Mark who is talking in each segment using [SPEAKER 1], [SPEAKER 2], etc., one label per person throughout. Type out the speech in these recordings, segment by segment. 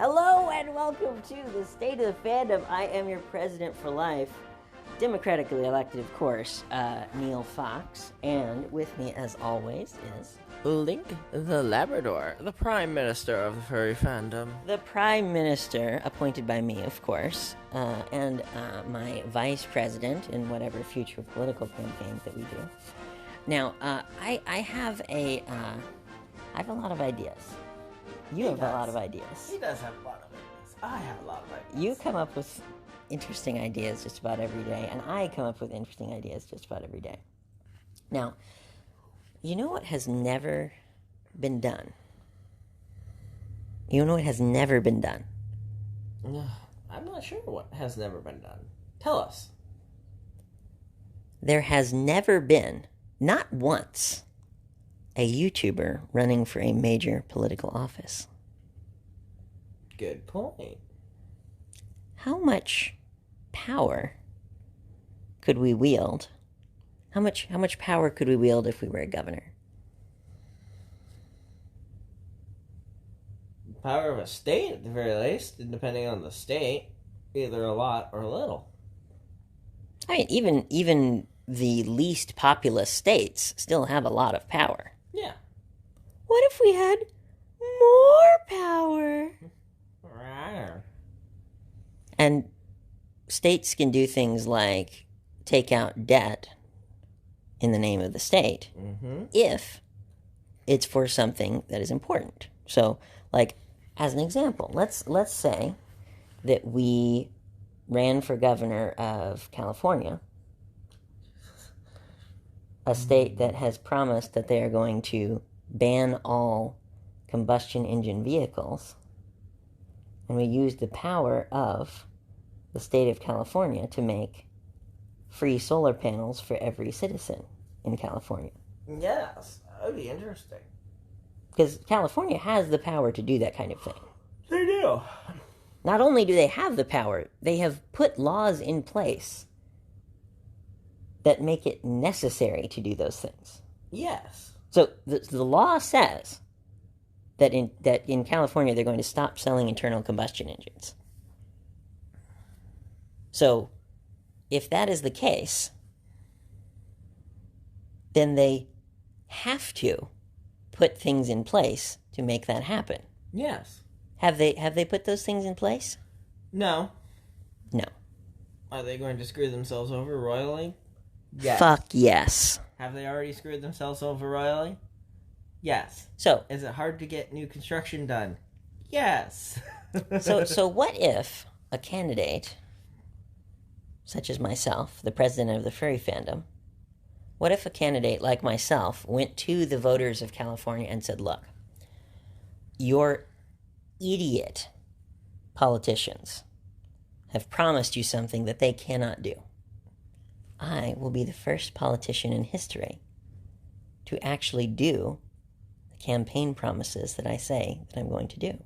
[SPEAKER 1] Hello and welcome to the State of Fandom. I am your president for life, democratically elected, of course, Neil Fox. And with me, as always, is
[SPEAKER 2] Link the Labrador, the Prime Minister of the furry fandom.
[SPEAKER 1] the Prime Minister, appointed by me, of course, and my Vice President in whatever future political campaigns that we do. Now, I have a lot of ideas. You have a lot of ideas.
[SPEAKER 2] He does have a lot of ideas. I have a lot of ideas.
[SPEAKER 1] You come up with interesting ideas just about every day, and I come up with interesting ideas just about every day. Now, you know what has never been done? You know what has never been done?
[SPEAKER 2] I'm not sure what has never been done. Tell us.
[SPEAKER 1] There has never been, not once, a YouTuber running for a major political office.
[SPEAKER 2] Good point.
[SPEAKER 1] How much power could we wield? How much power could we wield if we were a governor?
[SPEAKER 2] Power of a state, at the very least, and depending on the state, either a lot or a little.
[SPEAKER 1] I mean, even the least populous states still have a lot of power.
[SPEAKER 2] Yeah.
[SPEAKER 1] What if we had more power?
[SPEAKER 2] Rawr.
[SPEAKER 1] And states can do things like take out debt in the name of the state if it's for something that is important. So, like, as an example, let's say that we ran for governor of California, a state that has promised that they are going to ban all combustion engine vehicles, and we use the power of the state of California to make free solar panels for every citizen in California.
[SPEAKER 2] Yes, that would be interesting.
[SPEAKER 1] Because California has the power to do that kind of thing.
[SPEAKER 2] They do.
[SPEAKER 1] Not only do they have the power, they have put laws in place that make it necessary to do those things.
[SPEAKER 2] Yes.
[SPEAKER 1] So the law says that in California they're going to stop selling internal combustion engines. So if that is the case, then they have to put things in place to make that happen.
[SPEAKER 2] Yes.
[SPEAKER 1] Have they put those things in place?
[SPEAKER 2] No.
[SPEAKER 1] No.
[SPEAKER 2] Are they going to screw themselves over royally? Yes.
[SPEAKER 1] Fuck yes.
[SPEAKER 2] Have they already screwed themselves over royally? Yes.
[SPEAKER 1] So
[SPEAKER 2] Is it hard to get new construction done? Yes.
[SPEAKER 1] so what if a candidate such as myself, the president of the furry fandom, what if a candidate like myself went to the voters of California and said, look, your idiot politicians have promised you something that they cannot do. I will be the first politician in history to actually do the campaign promises that I say that I'm going to do.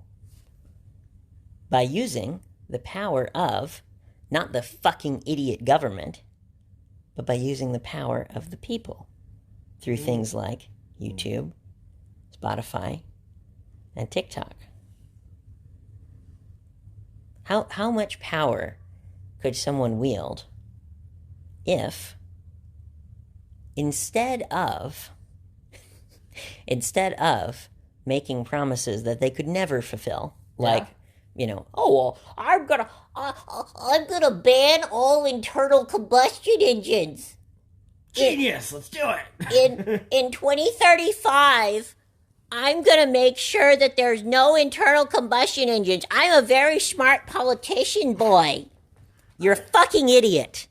[SPEAKER 1] By using the power of not the fucking idiot government, but by using the power of the people through things like YouTube, Spotify, and TikTok. How much power could someone wield if instead of making promises that they could never fulfill, like, I'm gonna ban all internal combustion engines.
[SPEAKER 2] Genius! Let's do it!
[SPEAKER 1] In 2035, I'm gonna make sure that there's no internal combustion engines. I'm a very smart politician, boy. You're a fucking idiot.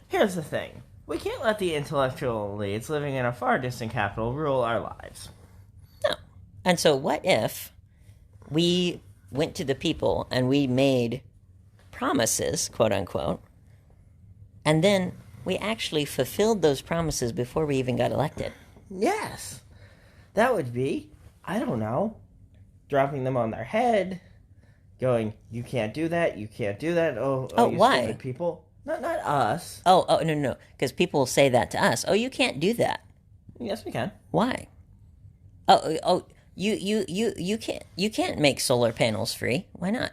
[SPEAKER 2] Here's the thing. We can't let the intellectual elites living in a far distant capital rule our lives.
[SPEAKER 1] No. And so what if we went to the people and we made promises, quote unquote, and then we actually fulfilled those promises before we even got elected?
[SPEAKER 2] Yes. That would be, I don't know, dropping them on their head, going, you can't do that, you can't do that, oh you
[SPEAKER 1] why?
[SPEAKER 2] stupid people. Not us.
[SPEAKER 1] No, because people will say that to us. Oh, you can't do that.
[SPEAKER 2] Yes, we can.
[SPEAKER 1] Why? You can't make solar panels free. Why not?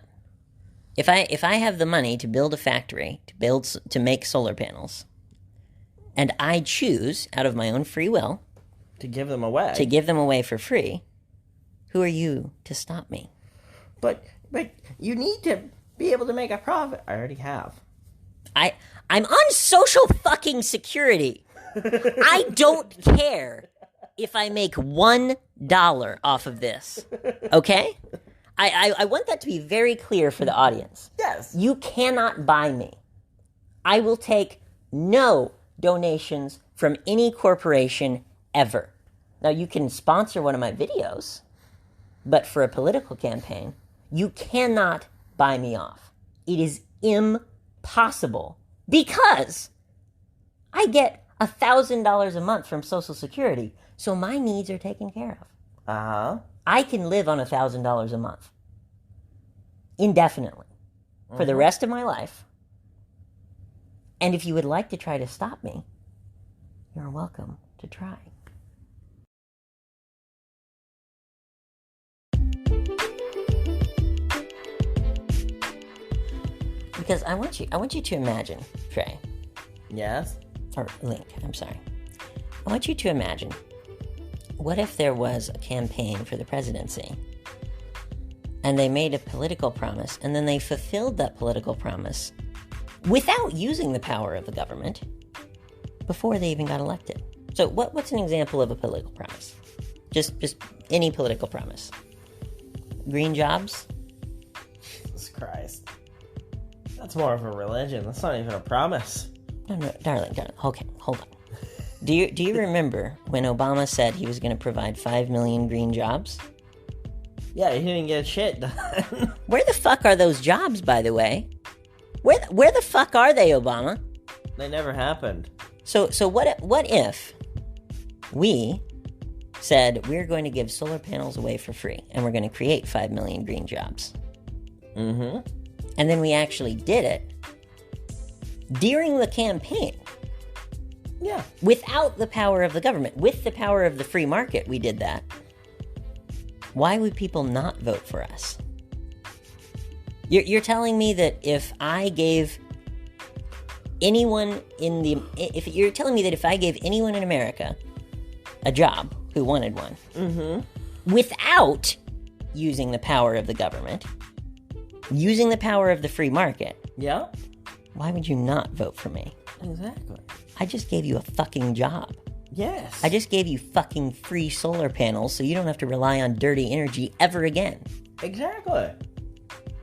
[SPEAKER 1] If I have the money to build a factory to make solar panels, and I choose out of my own free will
[SPEAKER 2] to give them away
[SPEAKER 1] for free, who are you to stop me?
[SPEAKER 2] But you need to be able to make a profit. I already have.
[SPEAKER 1] I'm on Social fucking Security. I don't care if I make $1 off of this. Okay? I want that to be very clear for the audience.
[SPEAKER 2] Yes.
[SPEAKER 1] You cannot buy me. I will take no donations from any corporation ever. Now, you can sponsor one of my videos, but for a political campaign, you cannot buy me off. It is impossible because I get $1,000 a month from Social Security, so my needs are taken care of.
[SPEAKER 2] Uh-huh.
[SPEAKER 1] I can live on $1,000 a month indefinitely for the rest of my life. And if you would like to try to stop me, you're welcome to try. Because I want you to imagine, Trey.
[SPEAKER 2] Yes?
[SPEAKER 1] Or Link, I'm sorry. I want you to imagine, what if there was a campaign for the presidency, and they made a political promise, and then they fulfilled that political promise without using the power of the government before they even got elected? So what's an example of a political promise? Just any political promise. Green jobs?
[SPEAKER 2] Jesus Christ. That's more of a religion. That's not even a promise.
[SPEAKER 1] No, darling. Okay, hold on. Do you remember when Obama said he was going to provide 5 million green jobs?
[SPEAKER 2] Yeah, he didn't get shit done.
[SPEAKER 1] Where the fuck are those jobs, by the way? Where the fuck are they, Obama?
[SPEAKER 2] They never happened.
[SPEAKER 1] So what if we said we're going to give solar panels away for free, and we're going to create 5 million green jobs?
[SPEAKER 2] Mm-hmm.
[SPEAKER 1] And then we actually did it during the campaign.
[SPEAKER 2] Yeah.
[SPEAKER 1] Without the power of the government. With the power of the free market, we did that. Why would people not vote for us? You're telling me that if I gave anyone if I gave anyone in America a job who wanted one, without using the power of the government, using the power of the free market,
[SPEAKER 2] yeah,
[SPEAKER 1] why would you not vote for me?
[SPEAKER 2] Exactly.
[SPEAKER 1] I just gave you a fucking job.
[SPEAKER 2] Yes.
[SPEAKER 1] I just gave you fucking free solar panels so you don't have to rely on dirty energy ever again.
[SPEAKER 2] Exactly.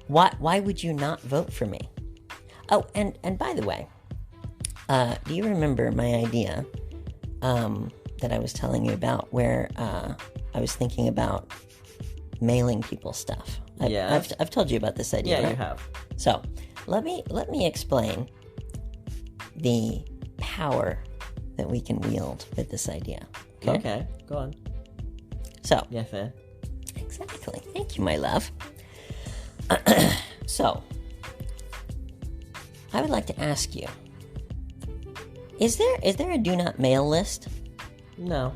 [SPEAKER 1] Why would you not vote for me? Oh, and by the way, do you remember my idea that I was telling you about where I was thinking about mailing people stuff? I've told you about this idea,
[SPEAKER 2] Yeah,
[SPEAKER 1] right?
[SPEAKER 2] you have.
[SPEAKER 1] So, let me explain the power that we can wield with this idea.
[SPEAKER 2] Okay, go on.
[SPEAKER 1] So,
[SPEAKER 2] Yeah, fair.
[SPEAKER 1] exactly. Thank you, my love. So, I would like to ask you, is there a do not mail list?
[SPEAKER 2] No.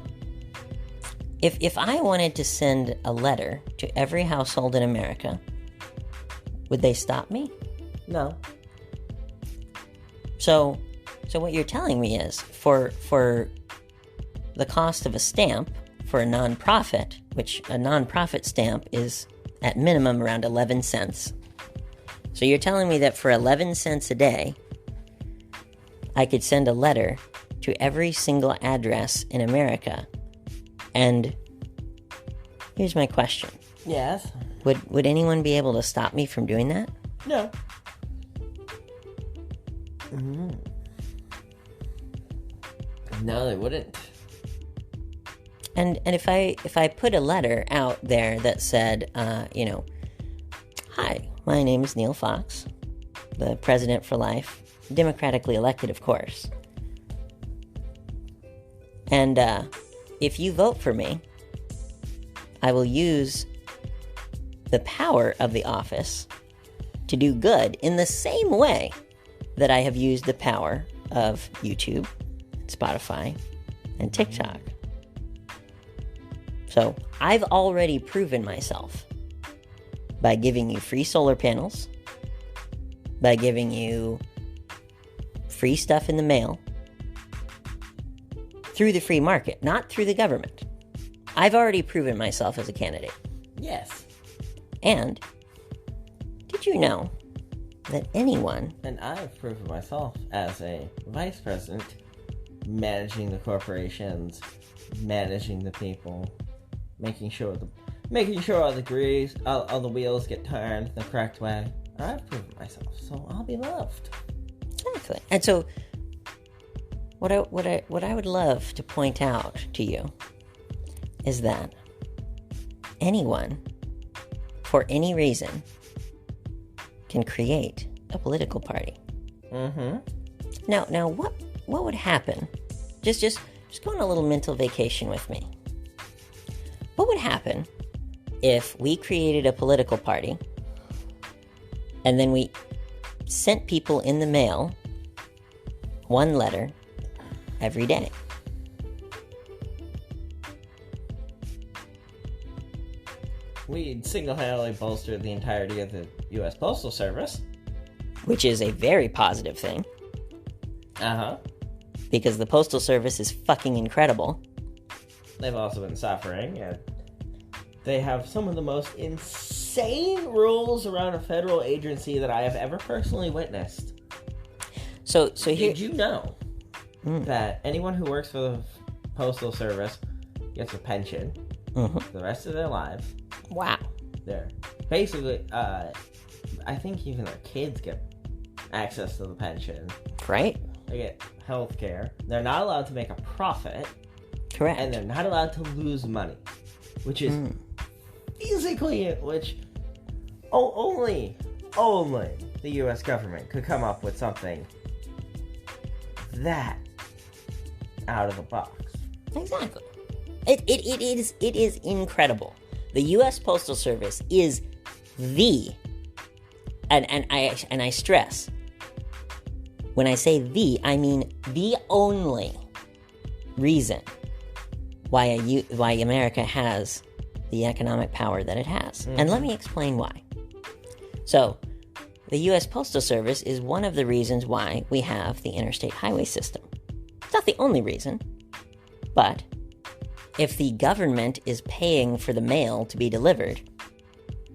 [SPEAKER 1] If I wanted to send a letter to every household in America, would they stop me?
[SPEAKER 2] No.
[SPEAKER 1] So what you're telling me is, for the cost of a stamp for a nonprofit, which a nonprofit stamp is at minimum around 11 cents. So you're telling me that for 11 cents a day, I could send a letter to every single address in America. And here's my question.
[SPEAKER 2] Yes.
[SPEAKER 1] Would anyone be able to stop me from doing that?
[SPEAKER 2] No. No, they wouldn't.
[SPEAKER 1] And if I put a letter out there that said, hi, my name is Neil Fox, the president for life, democratically elected, of course. And if you vote for me, I will use the power of the office to do good in the same way that I have used the power of YouTube, Spotify, and TikTok. So I've already proven myself by giving you free solar panels, by giving you free stuff in the mail, through the free market, not through the government. I've already proven myself as a candidate.
[SPEAKER 2] Yes.
[SPEAKER 1] And did you know that anyone...
[SPEAKER 2] And I've proven myself as a vice president, managing the corporations, managing the people, making sure all the wheels get turned the correct way. I've proven myself, so I'll be loved.
[SPEAKER 1] Exactly. And so what I would love to point out to you is that anyone, for any reason, can create a political party.
[SPEAKER 2] Mm-hmm.
[SPEAKER 1] Now, what would happen? Just go on a little mental vacation with me. What would happen if we created a political party and then we sent people in the mail one letter every day?
[SPEAKER 2] We'd single-handedly bolster the entirety of the U.S. Postal Service.
[SPEAKER 1] Which is a very positive thing.
[SPEAKER 2] Uh-huh.
[SPEAKER 1] Because the Postal Service is fucking incredible.
[SPEAKER 2] They've also been suffering, and they have some of the most insane rules around a federal agency that I have ever personally witnessed.
[SPEAKER 1] So here...
[SPEAKER 2] Did you know that anyone who works for the Postal Service gets a pension for the rest of their lives?
[SPEAKER 1] Wow.
[SPEAKER 2] They're basically, I think even their kids get access to the pension.
[SPEAKER 1] Right?
[SPEAKER 2] They get health care. They're not allowed to make a profit.
[SPEAKER 1] Correct.
[SPEAKER 2] And they're not allowed to lose money. Which is physically, only the U.S. government could come up with something that out of the box.
[SPEAKER 1] Exactly. It is incredible. The U.S. Postal Service is the, and I stress, when I say the, I mean the only reason why America has the economic power that it has. And let me explain why. So, the U.S. Postal Service is one of the reasons why we have the interstate highway system. It's not the only reason, but if the government is paying for the mail to be delivered,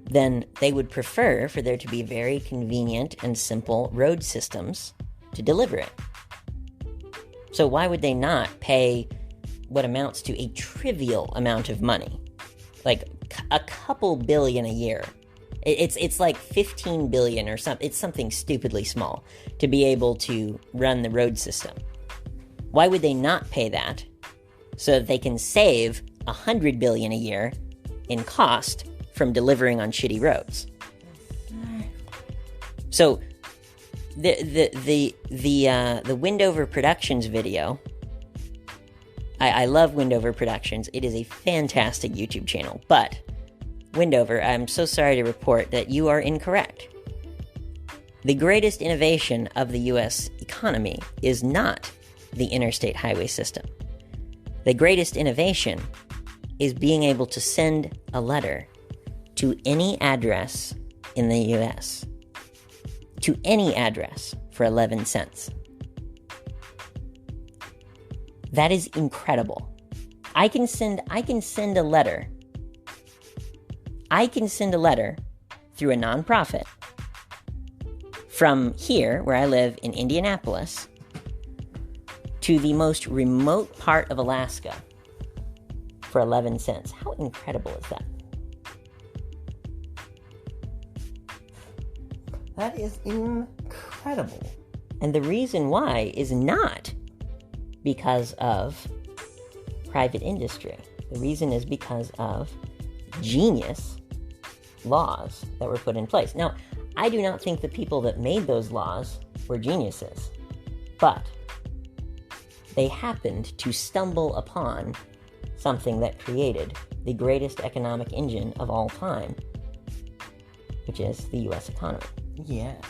[SPEAKER 1] then they would prefer for there to be very convenient and simple road systems to deliver it. So why would they not pay what amounts to a trivial amount of money? Like a couple billion a year. It's like 15 billion or something. It's something stupidly small to be able to run the road system. Why would they not pay that so that they can save 100 billion a year in cost from delivering on shitty roads? So the Windover Productions video, I love Windover Productions. It is a fantastic YouTube channel, but Windover, I'm so sorry to report that you are incorrect. The greatest innovation of the U.S. economy is not the interstate highway system. The greatest innovation is being able to send a letter to any address in the U.S. To any address for 11 cents. That is incredible. I can send a letter. I can send a letter through a nonprofit from here, where I live in Indianapolis, to the most remote part of Alaska for 11 cents. How incredible is that?
[SPEAKER 2] That is incredible.
[SPEAKER 1] And the reason why is not because of private industry. The reason is because of genius laws that were put in place. Now, I do not think the people that made those laws were geniuses, but they happened to stumble upon something that created the greatest economic engine of all time, which is the U.S. economy.
[SPEAKER 2] Yes.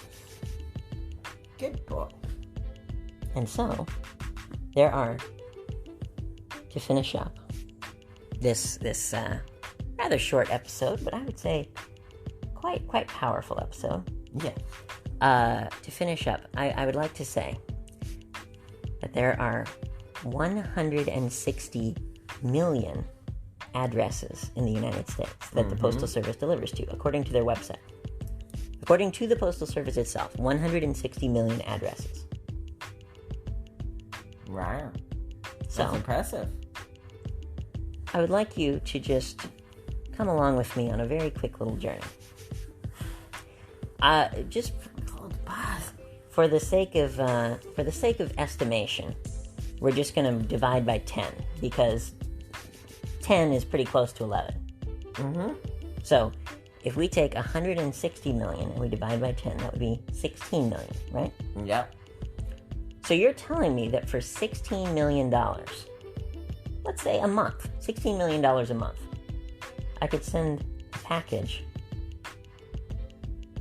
[SPEAKER 2] Good boy.
[SPEAKER 1] And so, there are, to finish up, this rather short episode, but I would say quite powerful episode.
[SPEAKER 2] Yeah.
[SPEAKER 1] To finish up, I would like to say that there are 160 million addresses in the United States that the Postal Service delivers to, according to their website. According to the Postal Service itself, 160 million addresses.
[SPEAKER 2] Wow.
[SPEAKER 1] So,
[SPEAKER 2] That's impressive.
[SPEAKER 1] I would like you to just come along with me on a very quick little journey. Just for the sake of estimation, we're just going to divide by 10 because 10 is pretty close to 11. So, if we take 160 million and we divide by 10, that would be 16 million, right?
[SPEAKER 2] Yep.
[SPEAKER 1] So you're telling me that for $16 million, let's say a month, $16 million a month, I could send a package,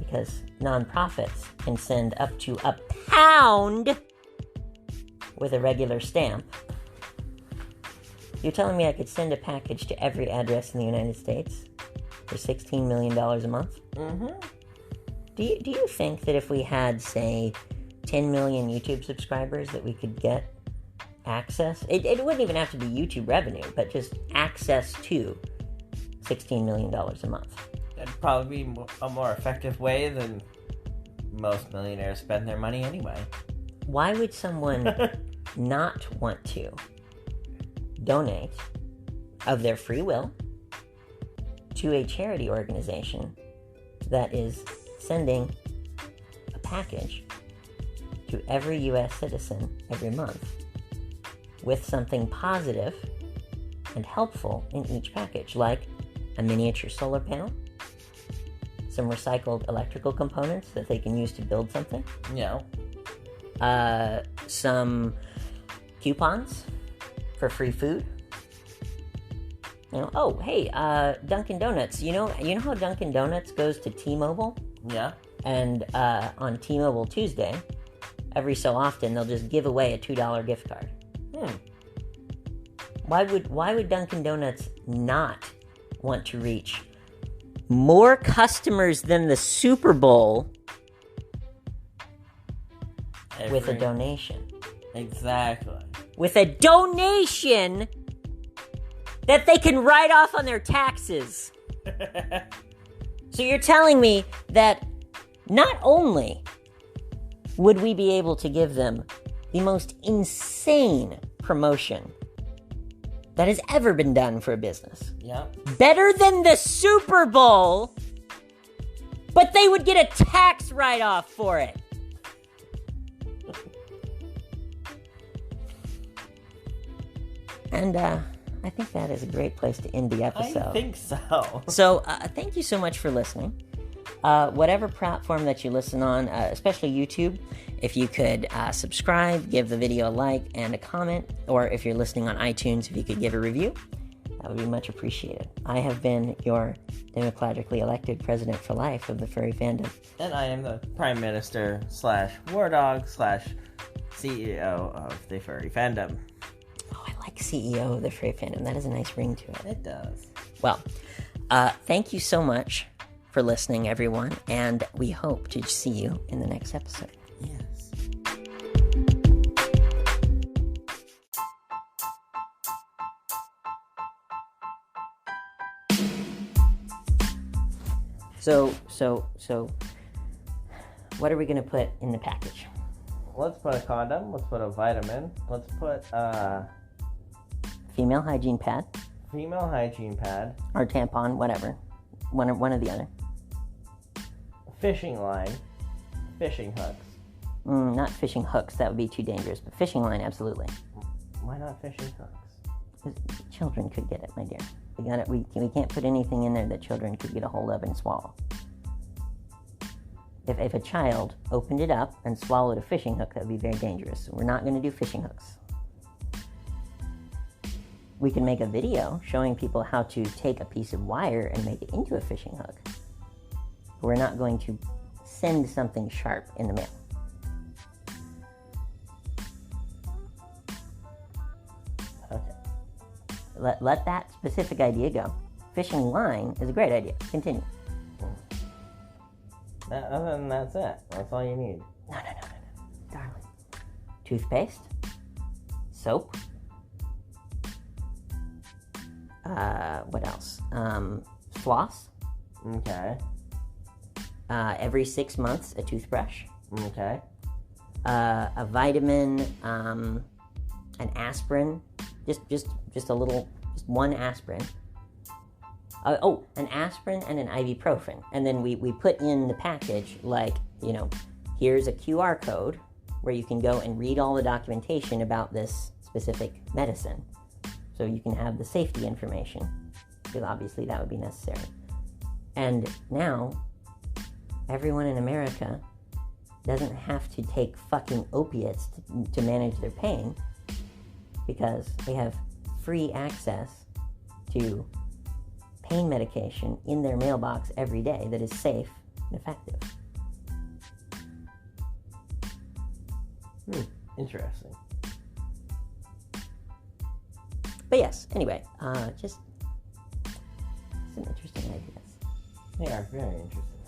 [SPEAKER 1] because nonprofits can send up to a pound with a regular stamp. You're telling me I could send a package to every address in the United States for $16 million a month? Do you think that if we had, say, 10 million YouTube subscribers that we could get access? It wouldn't even have to be YouTube revenue, but just access to $16 million a month.
[SPEAKER 2] That'd probably be a more effective way than most millionaires spend their money anyway.
[SPEAKER 1] Why would someone not want to donate of their free will to a charity organization that is sending a package to every U.S. citizen every month with something positive and helpful in each package, like a miniature solar panel, some recycled electrical components that they can use to build something, some coupons for free food. Oh, hey, Dunkin' Donuts. You know how Dunkin' Donuts goes to T-Mobile?
[SPEAKER 2] Yeah.
[SPEAKER 1] And on T-Mobile Tuesday, every so often, they'll just give away a $2 gift card. Why would Dunkin' Donuts not want to reach more customers than the Super Bowl with a donation?
[SPEAKER 2] Exactly.
[SPEAKER 1] With a donation that they can write off on their taxes. So you're telling me that not only would we be able to give them the most insane promotion that has ever been done for a business.
[SPEAKER 2] Yep.
[SPEAKER 1] Better than the Super Bowl, but they would get a tax write-off for it. And I think that is a great place to end the episode.
[SPEAKER 2] I think so.
[SPEAKER 1] So thank you so much for listening. Whatever platform that you listen on, especially YouTube, if you could subscribe, give the video a like and a comment, or if you're listening on iTunes, if you could give a review, that would be much appreciated. I have been your democratically elected president for life of the furry fandom.
[SPEAKER 2] And I am the Prime Minister / War Dog / CEO of the furry fandom.
[SPEAKER 1] Oh, I like CEO of the furry fandom. That has a nice ring to it.
[SPEAKER 2] It does.
[SPEAKER 1] Well, thank you so much for listening, everyone, and we hope to see you in the next episode.
[SPEAKER 2] Yes.
[SPEAKER 1] So, what are we going to put in the package?
[SPEAKER 2] Let's put a condom. Let's put a vitamin. Let's put
[SPEAKER 1] Female hygiene pad.
[SPEAKER 2] Female hygiene pad.
[SPEAKER 1] Or tampon, whatever. One or the other.
[SPEAKER 2] Fishing line. Fishing hooks.
[SPEAKER 1] Not fishing hooks. That would be too dangerous. But fishing line, absolutely.
[SPEAKER 2] Why not fishing hooks?
[SPEAKER 1] Children could get it, my dear. We can't put anything in there that children could get a hold of and swallow. If a child opened it up and swallowed a fishing hook, that would be very dangerous. We're not going to do fishing hooks. We can make a video showing people how to take a piece of wire and make it into a fishing hook. But we're not going to send something sharp in the mail.
[SPEAKER 2] Okay.
[SPEAKER 1] let that specific idea go. Fishing line is a great idea. Continue.
[SPEAKER 2] Other than that's it. That's all you need.
[SPEAKER 1] No, darling. Toothpaste, soap. What else? Floss.
[SPEAKER 2] Okay.
[SPEAKER 1] Every 6 months, a toothbrush.
[SPEAKER 2] Okay.
[SPEAKER 1] A vitamin, an aspirin, just one aspirin. An aspirin and an ibuprofen. And then we put in the package, like, here's a QR code where you can go and read all the documentation about this specific medicine. So you can have the safety information, because obviously that would be necessary. And now, everyone in America doesn't have to take fucking opiates to manage their pain, because they have free access to pain medication in their mailbox every day that is safe and effective.
[SPEAKER 2] Interesting.
[SPEAKER 1] But yes, anyway, just some interesting ideas.
[SPEAKER 2] They are very interesting.